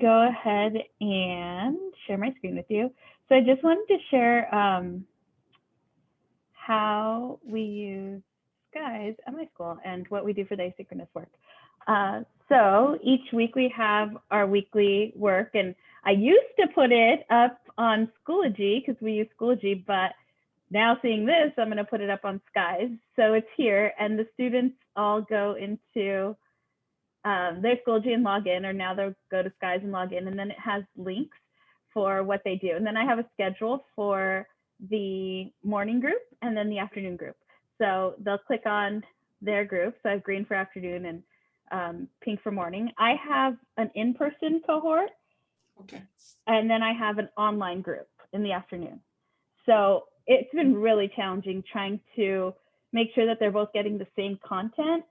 go ahead and share my screen with you. So I just wanted to share how we use skies at my school and what we do for the asynchronous work. So each week we have our weekly work, and I used to put it up on Schoology because we use Schoology, but now seeing this, I'm going to put it up on Skies. So it's here, and the students all go into their Schoology and log in, or now they'll go to Skies and log in, and then it has links for what they do. And then I have a schedule for the morning group and then the afternoon group. So they'll click on their group. So I have green for afternoon and pink for morning. I have an in-person cohort. Okay. And then I have an online group in the afternoon. So it's been really challenging trying to make sure that they're both getting the same content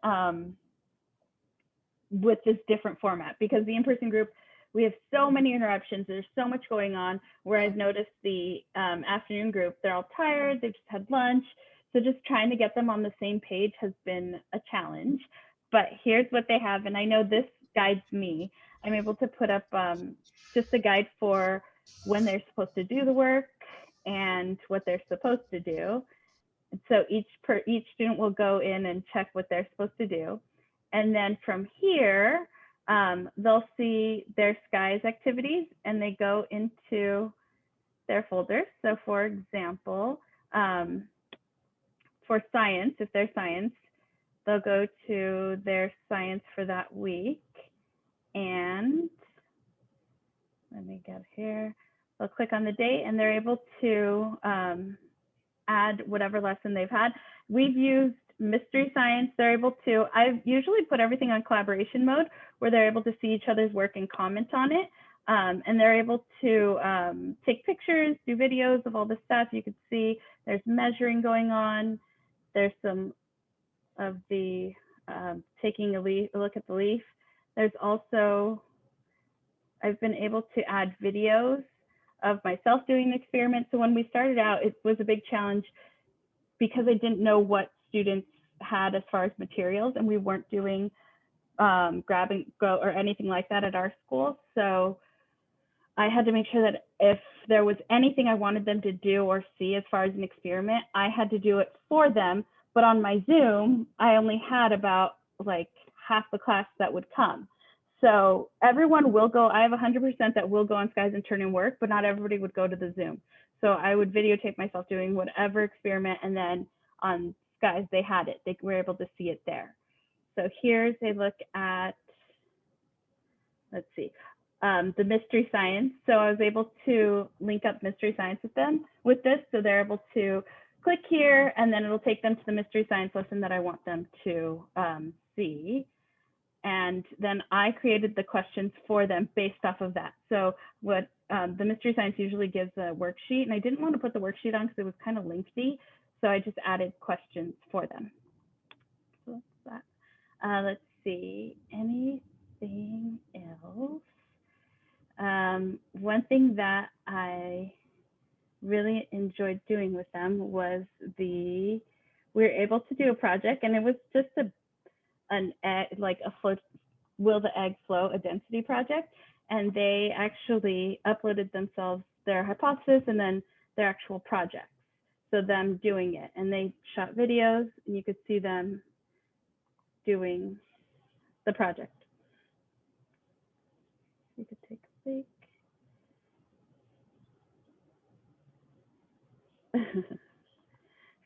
with this different format, because the in-person group, we have so many interruptions. There's so much going on, where I've noticed the afternoon group, they're all tired, they've just had lunch. So just trying to get them on the same page has been a challenge. But here's what they have, and I know this guides me. I'm able to put up just a guide for when they're supposed to do the work and what they're supposed to do. And so each student will go in and check what they're supposed to do. And then from here, they'll see their Skies activities, and they go into their folders. So for example, for science, if they're science, they'll go to their science for that week. And let me get here. They'll click on the date, and they're able to add whatever lesson they've had. We've used mystery science. They're able to, I've usually put everything on collaboration mode, where they're able to see each other's work and comment on it. And they're able to take pictures, do videos of all the stuff. You can see there's measuring going on. There's some of the taking a look at the leaf. There's also, I've been able to add videos of myself doing the experiment. So when we started out, it was a big challenge because I didn't know what students had as far as materials, and we weren't doing grab and go or anything like that at our school. So I had to make sure that if there was anything I wanted them to do or see as far as an experiment, I had to do it for them. But on my Zoom, I only had about like half the class that would come. So everyone will go, I have 100% that will go on Skies and turn in work, but not everybody would go to the Zoom. So I would videotape myself doing whatever experiment, and then on Skies, they had it. They were able to see it there. So here's a look at, let's see, the mystery science. So I was able to link up mystery science with them with this. So they're able to click here, and then it'll take them to the mystery science lesson that I want them to see. And then I created the questions for them based off of that. So what the mystery science usually gives a worksheet, and I didn't want to put the worksheet on because it was kind of lengthy. So I just added questions for them. So that's that. Let's see, anything else? One thing that I really enjoyed doing with them was we were able to do a project, and it was just like a float, will the egg flow, a density project, and they actually uploaded themselves their hypothesis and then their actual projects. So them doing it, and they shot videos, and you could see them doing the project. You could take a peek.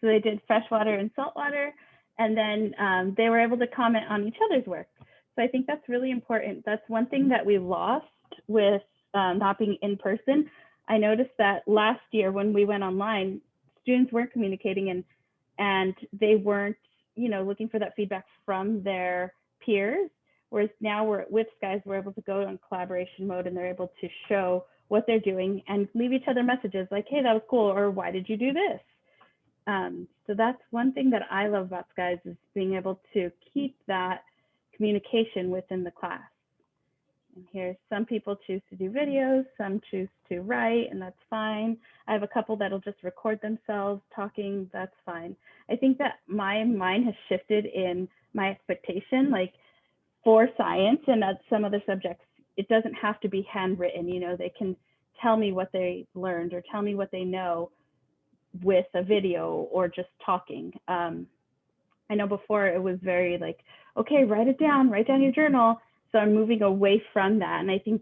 So they did freshwater and saltwater, and then they were able to comment on each other's work. So I think that's really important. That's one thing that we lost with not being in person. I noticed that last year when we went online, students weren't communicating, and they weren't, looking for that feedback from their peers. Whereas now we're with Skies, we're able to go on collaboration mode, and they're able to show what they're doing and leave each other messages like, hey, that was cool, or why did you do this? So that's one thing that I love about Skies, is being able to keep that communication within the class. And here, some people choose to do videos, some choose to write, and that's fine. I have a couple that'll just record themselves talking, that's fine. I think that my mind has shifted in my expectation, like for science and some other subjects, it doesn't have to be handwritten, you know, they can tell me what they learned or tell me what they know with a video or just talking. I know before it was very like, okay, write down your journal. So I'm moving away from that. And I think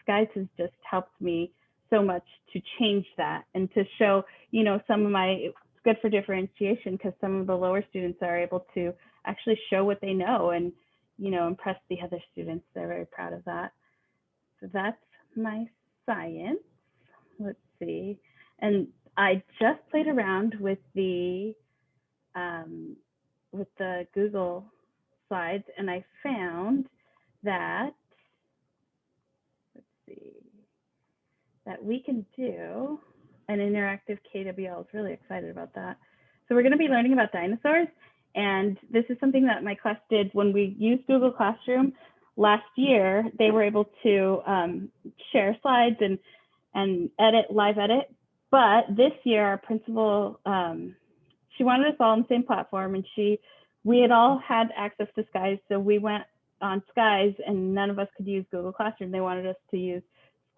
Skies has just helped me so much to change that and to show, you know, some of my, it's good for differentiation because some of the lower students are able to actually show what they know and, you know, impress the other students. They're very proud of that. So that's my science. Let's see. And I just played around with the Google slides, and I found that, let's see, that we can do an interactive KWL. I was really excited about that. So we're going to be learning about dinosaurs, and this is something that my class did when we used Google Classroom last year. They were able to share slides and live edit. But this year, our principal, she wanted us all on the same platform, and we had all had access to Skies, so we went on Skies, and none of us could use Google Classroom. They wanted us to use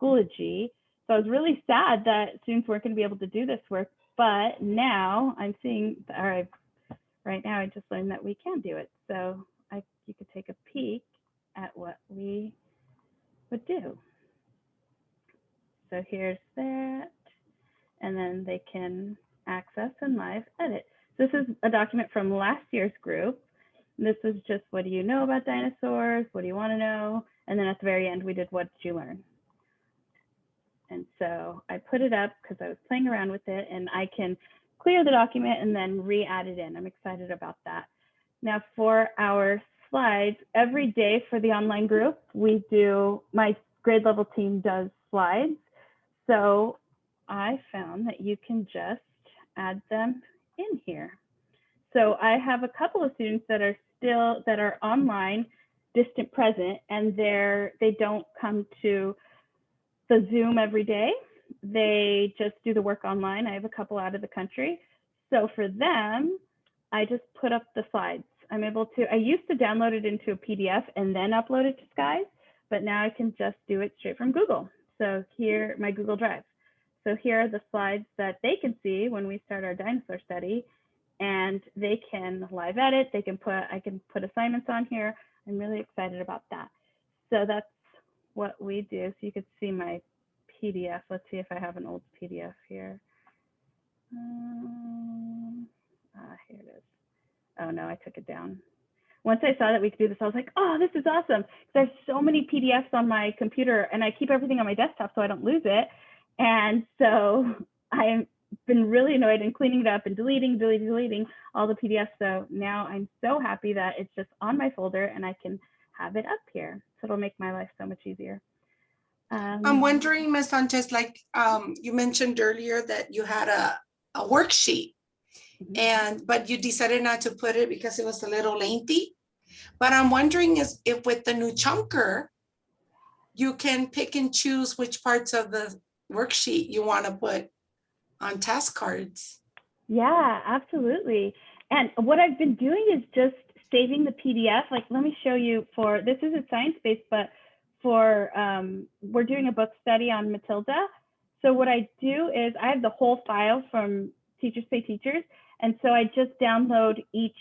Schoology. So I was really sad that students weren't going to be able to do this work, but now I'm seeing, right now I just learned that we can do it. So you could take a peek at what we would do. So here's that, and then they can access and live edit. This is a document from last year's group. This was just, what do you know about dinosaurs? What do you want to know? And then at the very end, we did, what did you learn? And so I put it up because I was playing around with it, and I can clear the document and then re-add it in. I'm excited about that. Now for our slides, every day for the online group, my grade level team does slides. So I found that you can just add them in here. So I have a couple of students that are online, distant present, and they don't come to the Zoom every day. They just do the work online. I have a couple out of the country. So for them, I just put up the slides. I used to download it into a PDF and then upload it to Skies, but now I can just do it straight from Google. So here, my Google Drive. So here are the slides that they can see when we start our dinosaur study, and they can live edit. I can put assignments on here. I'm really excited about that. So that's what we do. So you could see my PDF. Let's see if I have an old PDF here. Here it is. Oh no, I took it down. Once I saw that we could do this, I was like, oh, this is awesome. Because I have so many PDFs on my computer, and I keep everything on my desktop so I don't lose it. And so I've been really annoyed and cleaning it up and deleting all the PDFs. So now I'm so happy that it's just on my folder and I can have it up here. So it'll make my life so much easier. I'm wondering, Ms. Sanchez, like you mentioned earlier that you had a worksheet, but you decided not to put it because it was a little lengthy. But I'm wondering if with the new chunker, you can pick and choose which parts of the worksheet you want to put on task cards. Yeah, absolutely. And what I've been doing is just saving the PDF. Like, let me show you this isn't science-based, but we're doing a book study on Matilda. So what I do is I have the whole file from Teachers Pay Teachers. And so I just download each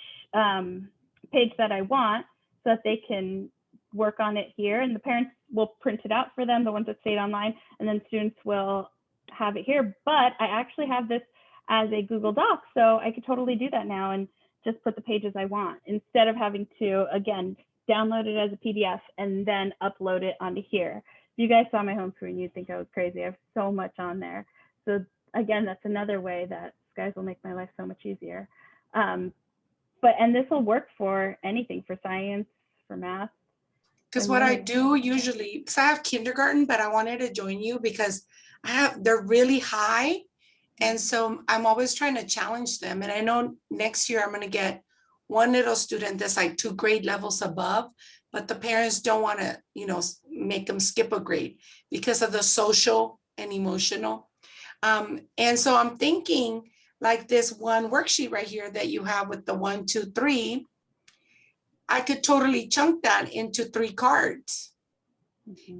page that I want so that they can work on it here. And the parents will print it out for them, the ones that stayed online, and then students will have it here. But I actually have this as a Google Doc. So I could totally do that now and just put the pages I want instead of having to, again, download it as a PDF and then upload it onto here. If you guys saw my home screen, you'd think I was crazy. I have so much on there. So again, that's another way that Skies will make my life so much easier. And this will work for anything, for science, for math. Because what I do usually, because I have kindergarten, but I wanted to join you because they're really high. And so I'm always trying to challenge them. And I know next year I'm going to get one little student that's like 2 grade levels above, but the parents don't want to, make them skip a grade because of the social and emotional. And so I'm thinking like this one worksheet right here that you have with the 1, 2, 3, I could totally chunk that into 3 cards.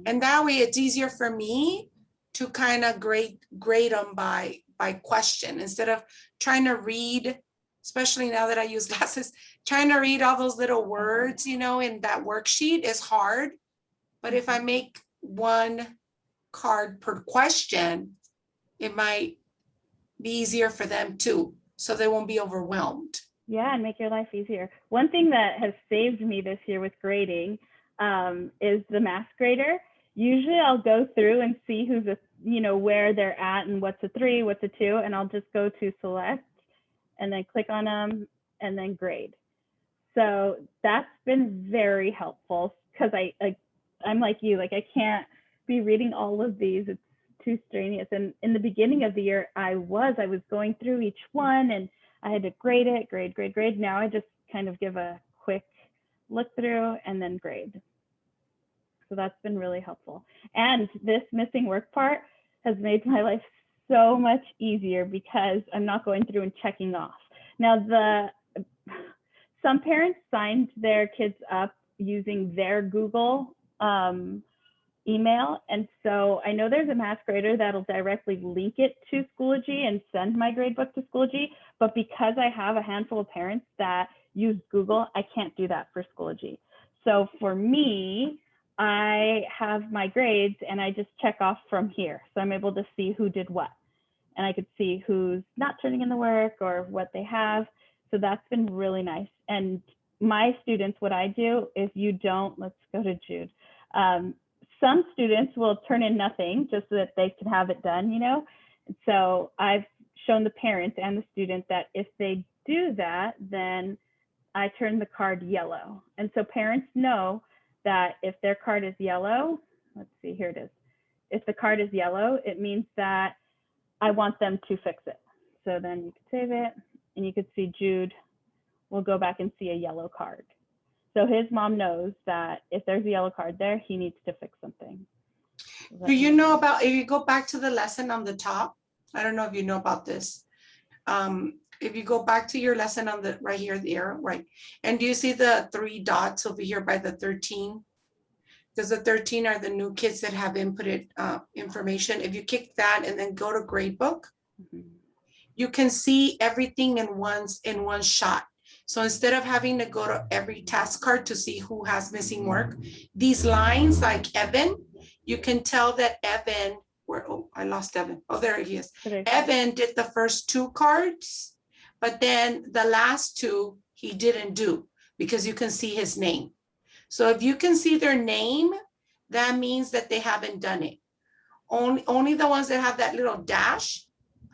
And that way it's easier for me to kind of grade them by question instead of trying to read, especially now that I use glasses, trying to read all those little words, you know, in that worksheet is hard. But if I make one card per question, it might be easier for them too, so they won't be overwhelmed. Yeah, and make your life easier. One thing that has saved me this year with grading is the math grader. Usually I'll go through and see who's where they're at and what's a 3, what's a 2, and I'll just go to select and then click on them and then grade. So that's been very helpful because I'm like you, like I can't be reading all of these. It's too strenuous. And in the beginning of the year, I was going through each one and I had to grade it, grade. Now I just kind of give a quick look through and then grade. So that's been really helpful. And this missing work part has made my life so much easier because I'm not going through and checking off. Now, some parents signed their kids up using their Google email. And so I know there's a math grader that'll directly link it to Schoology and send my gradebook to Schoology. But because I have a handful of parents that use Google, I can't do that for Schoology. So for me, I have my grades and I just check off from here. So I'm able to see who did what. And I could see who's not turning in the work or what they have. So that's been really nice. And my students, what I do, if you don't, let's go to Jude. Some students will turn in nothing just so that they can have it done, you know? So I've shown the parents and the student that if they do that, then I turn the card yellow. And so parents know that if their card is yellow, let's see, here it is. If the card is yellow, it means that I want them to fix it. So then you can save it and you could see Jude will go back and see a yellow card. So his mom knows that if there's a yellow card there, he needs to fix something. Do you know about, if you go back to the lesson on the top, I don't know if you know about this. If you go back to your lesson on the right here, the arrow, right? And do you see the 3 dots over here by the 13? Because the 13 are the new kids that have inputted information. If you kick that and then go to Gradebook, you can see everything in one shot. So instead of having to go to every task card to see who has missing work, these lines like Evan, you can tell that Evan, I lost Evan. Oh, there he is. Evan did the first 2 cards, but then the last 2 he didn't do because you can see his name. So if you can see their name, that means that they haven't done it. Only the ones that have that little dash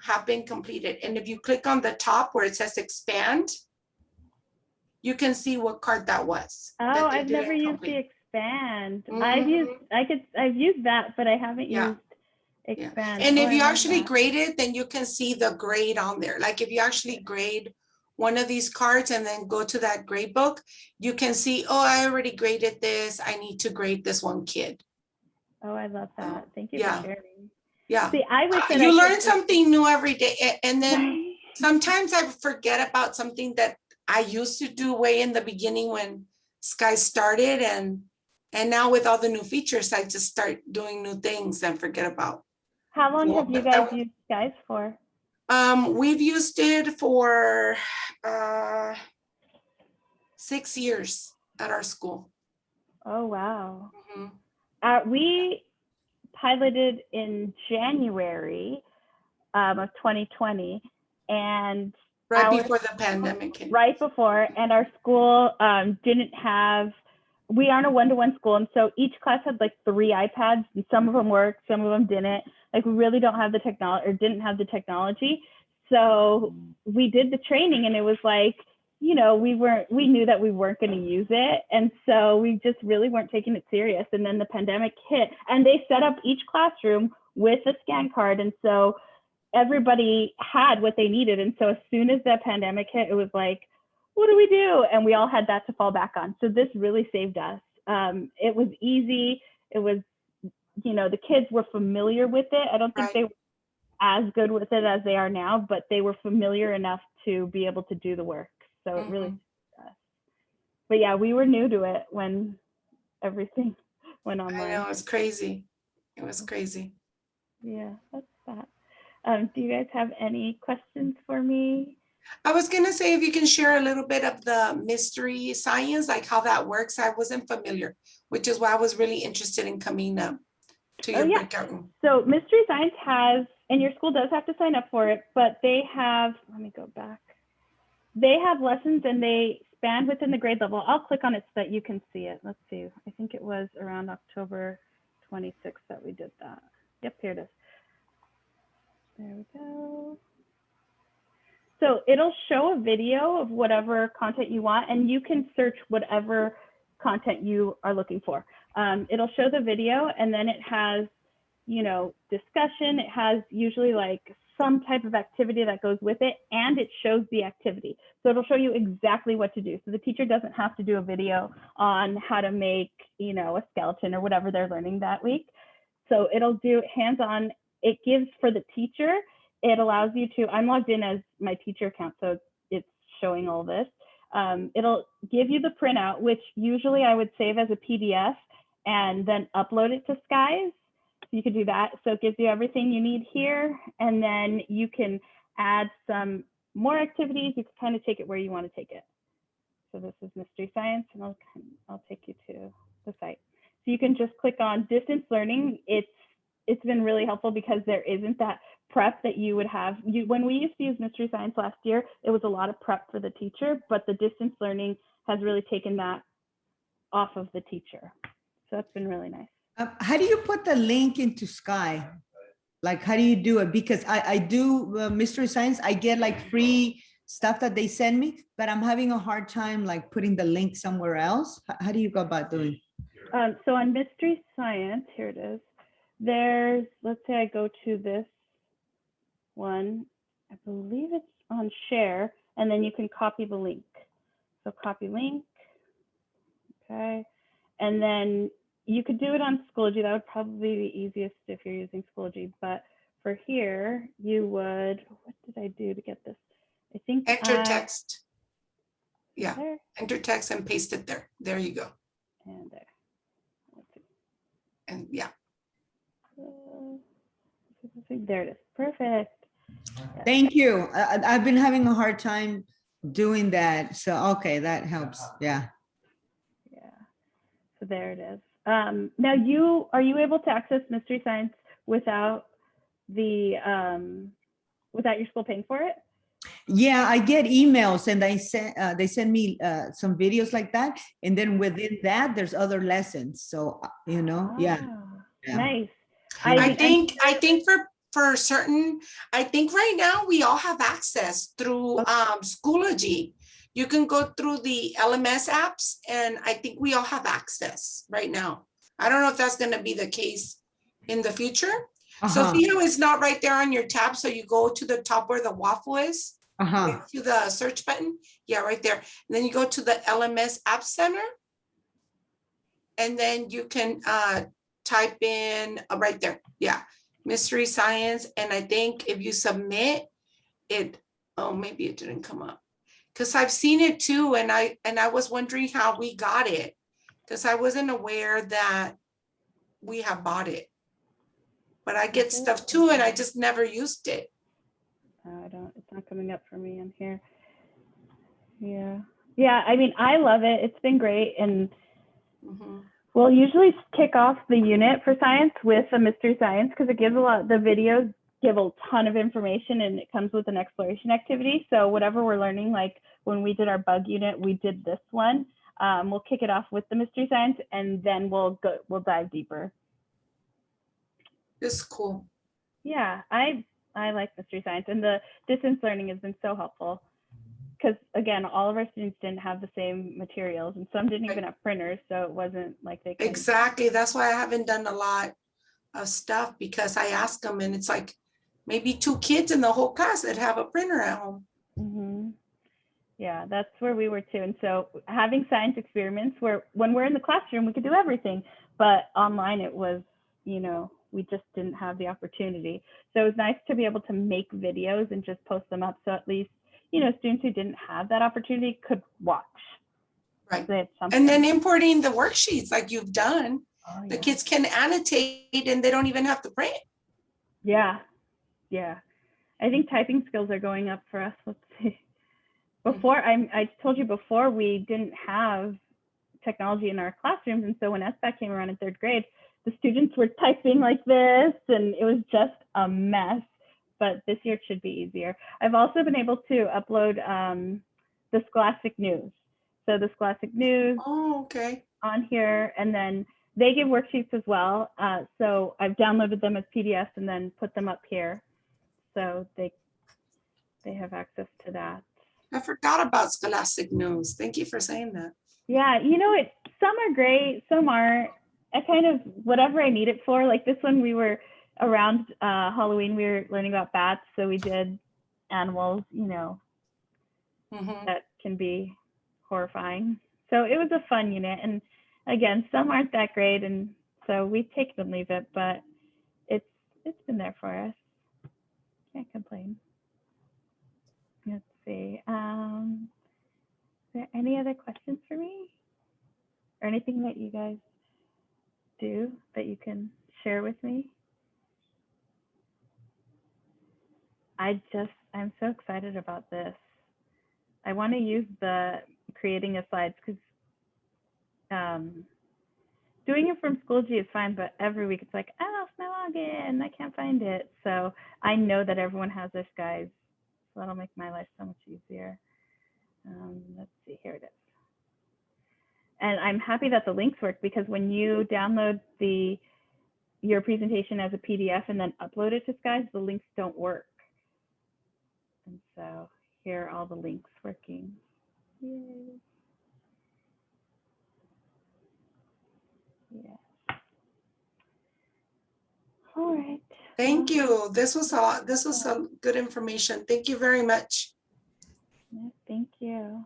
have been completed. And if you click on the top where it says expand, you can see what card that was. Oh, I've never used the expand. I've used that, but I haven't used expand. And if you actually grade it, then you can see the grade on there. Like if you actually grade one of these cards and then go to that grade book, you can see, oh, I already graded this. I need to grade this one kid. Oh, I love that. Thank you for sharing. Yeah. See, I wish that you learn something new every day. And then sometimes I forget about something that I used to do way in the beginning when Sky started. And now with all the new features, I just start doing new things and forget about. How long have you guys used Skies for? We've used it for 6 years at our school. Oh, wow. We piloted in January of 2020 and before the pandemic came. Right before, and our school didn't have, we aren't a one-to-one school, and so each class had like 3 iPads, and some of them worked, some of them didn't. Like we really don't have the technology, or didn't have the technology. So we did the training, and it was like, you know, we knew that we weren't going to use it, and so we just really weren't taking it serious. And then the pandemic hit, and they set up each classroom with a scan card, and so everybody had what they needed. And so as soon as the pandemic hit, it was like, what do we do? And we all had that to fall back on. So this really saved us. It was easy. It was, you know, the kids were familiar with it. I don't think they were as good with it as they are now, but they were familiar enough to be able to do the work. So it really saved us. But yeah, we were new to it when everything went I online. know, it's crazy. It was crazy. Yeah, that's that. Do you guys have any questions for me? I was gonna say if you can share a little bit of the mystery science, like how that works. I wasn't familiar, which is why I was really interested in coming up to your breakout room. So Mystery Science has, and your school does have to sign up for it, but they have, let me go back. They have lessons and they span within the grade level. I'll click on it so that you can see it. Let's see. I think it was around October 26th that we did that. Yep, here it is. There we go. So it'll show a video of whatever content you want, and you can search whatever content you are looking for. It'll show the video, and then it has, you know, discussion. It has usually like some type of activity that goes with it, and it shows the activity. So it'll show you exactly what to do. So the teacher doesn't have to do a video on how to make, you know, a skeleton or whatever they're learning that week. So it'll do hands-on. It gives for the teacher, it allows you to, I'm logged in as my teacher account, so it's showing all this. It'll give you the printout, which usually I would save as a PDF and then upload it to Skies. So you could do that. So it gives you everything you need here, and then you can add some more activities. You can kind of take it where you want to take it. So this is Mystery Science, and I'll take you to the site. So you can just click on distance learning. It's been really helpful because there isn't that prep that you would have. When we used to use Mystery Science last year, it was a lot of prep for the teacher, but the distance learning has really taken that off of the teacher. So that's been really nice. How do you put the link into Sky? Like, how do you do it? Because I do Mystery Science. I get like free stuff that they send me, but I'm having a hard time like putting the link somewhere else. How do you go about doing? So on Mystery Science, here it is. There's, let's say I go to this one, I believe it's on share, and then you can copy the link. So copy link, okay. And then you could do it on Schoology. That would probably be the easiest if you're using Schoology, but for here, you would, what did I do to get this? I think Enter text. Yeah, there. enter text and paste it there. There you go. And there. Let's see. And yeah. There it is. Perfect. Thank you. I've been having a hard time doing that. So, okay, that helps. Yeah. Yeah. So there it is. Now are you able to access Mystery Science without the, without your school paying for it? Yeah, I get emails and they send me some videos like that. And then within that, there's other lessons. So, you know, yeah. Nice. I think for certain, I think right now we all have access through Schoology. You can go through the LMS apps, and I think we all have access right now. I don't know if that's going to be the case in the future. So see how it's not right there on your tab. So you go to the top where the waffle is, to the search button. Yeah, right there. And then you go to the LMS App Center, and then you can type in right there. Yeah, Mystery Science. And I think if you submit it, oh, maybe it didn't come up, because I've seen it too. And I was wondering how we got it, because I wasn't aware that we have bought it. But I get stuff too, and I just never used it. It's not coming up for me on here. Yeah, I mean, I love it. It's been great. And we'll usually kick off the unit for science with a Mystery Science, because it gives the videos give a ton of information, and it comes with an exploration activity. So whatever we're learning, like when we did our bug unit, we did this one. We'll kick it off with the Mystery Science, and then we'll dive deeper. This is cool. Yeah, I like Mystery Science, and the distance learning has been so helpful, because again, all of our students didn't have the same materials, and some didn't even have printers, so it wasn't like they could. Exactly. That's why I haven't done a lot of stuff, because I ask them, and it's like maybe 2 kids in the whole class that have a printer at home. Yeah, that's where we were too. And so having science experiments where when we're in the classroom, we could do everything, but online it was, you know, we just didn't have the opportunity. So it was nice to be able to make videos and just post them up. So at least, you know, students who didn't have that opportunity could watch. Right. So and then importing the worksheets like you've done. Oh, The yeah. kids can annotate and they don't even have to print. Yeah, yeah. I think typing skills are going up for us. Let's see. Before, I told you before, we didn't have technology in our classrooms. And so when SBAC came around in 3rd grade, the students were typing like this and it was just a mess. But this year it should be easier. I've also been able to upload the Scholastic News. So the Scholastic News Oh, okay. on here, and then they give worksheets as well. So I've downloaded them as PDFs and then put them up here. So they have access to that. I forgot about Scholastic News. Thank you for saying that. Yeah, you know, some are great, some aren't. I kind of, whatever I need it for, like this one, we were around Halloween, we were learning about bats. So we did animals, you know, that can be horrifying. So it was a fun unit. And again, some aren't that great. And so we take it and leave it, but it's been there for us. Can't complain. Let's see. Is there any other questions for me? Or anything that you guys do that you can share with me? I'm so excited about this. I want to use the creating a slides because doing it from Schoology is fine, but every week it's like, I lost my login, I can't find it. So I know that everyone has their skies, so that'll make my life so much easier. Let's see, here it is. And I'm happy that the links work because when you download your presentation as a PDF and then upload it to Skies, the links don't work. And so here are all the links working. Yay. Yeah. All right. Thank you. This was a good information. Thank you very much. Yeah, thank you.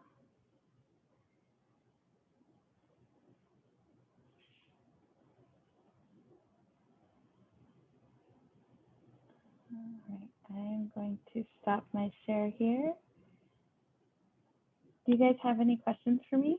All right, I'm going to stop my share here. Do you guys have any questions for me?